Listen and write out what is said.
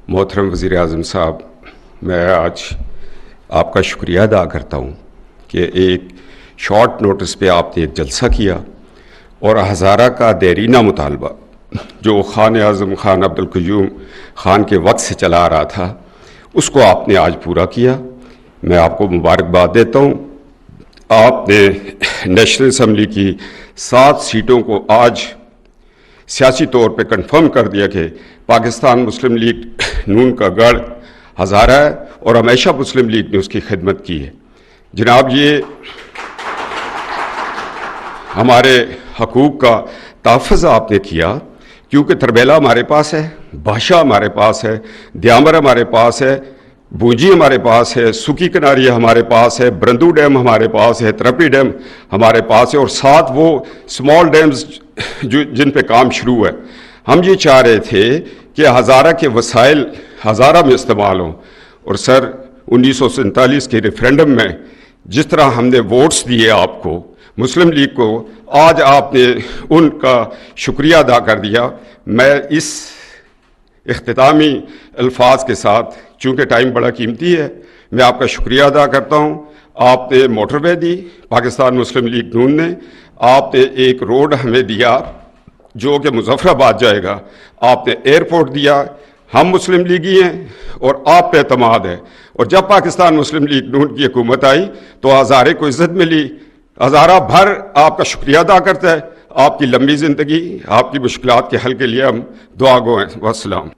محترم وزیر اعظم صاحب، میں آج آپ کا شکریہ ادا کرتا ہوں کہ ایک شارٹ نوٹس پہ آپ نے ایک جلسہ کیا اور ہزارہ کا دیرینہ مطالبہ جو خان اعظم خان عبدالقیوم خان کے وقت سے چلا آ رہا تھا اس کو آپ نے آج پورا کیا۔ میں آپ کو مبارکباد دیتا ہوں۔ آپ نے نیشنل اسمبلی کی 7 سیٹوں کو آج سیاسی طور پہ کنفرم کر دیا کہ پاکستان مسلم لیگ نون کا گڑھ ہزارہ ہے اور ہمیشہ مسلم لیگ نے اس کی خدمت کی ہے۔ جناب، یہ ہمارے حقوق کا تحفظ آپ نے کیا، کیونکہ تربیلا ہمارے پاس ہے، بھاشا ہمارے پاس ہے، دیامر ہمارے پاس ہے، بونجی ہمارے پاس ہے، سکی کناری ہمارے پاس ہے، برندو ڈیم ہمارے پاس ہے، ترپی ڈیم ہمارے پاس ہے، اور ساتھ وہ سمال ڈیمز جن پہ کام شروع ہے۔ ہم یہ چاہ رہے تھے کہ ہزارہ کے وسائل ہزارہ میں استعمال ہوں، اور سر 1947 کے ریفرینڈم میں جس طرح ہم نے ووٹس دیے آپ کو، مسلم لیگ کو، آج آپ نے ان کا شکریہ ادا کر دیا۔ میں اس اختتامی الفاظ کے ساتھ، چونکہ ٹائم بڑا قیمتی ہے، میں آپ کا شکریہ ادا کرتا ہوں۔ آپ نے موٹر وے دی، پاکستان مسلم لیگ نون نے، آپ نے ایک روڈ ہمیں دیا جو کہ مظفر آباد جائے گا، آپ نے ایئرپورٹ دیا۔ ہم مسلم لیگی ہیں اور آپ پہ اعتماد ہے، اور جب پاکستان مسلم لیگ نون کی حکومت آئی تو ہزارے کو عزت ملی۔ ہزارہ بھر آپ کا شکریہ ادا کرتا ہے۔ آپ کی لمبی زندگی، آپ کی مشکلات کے حل کے لیے ہم دعا گو ہیں۔ والسلام۔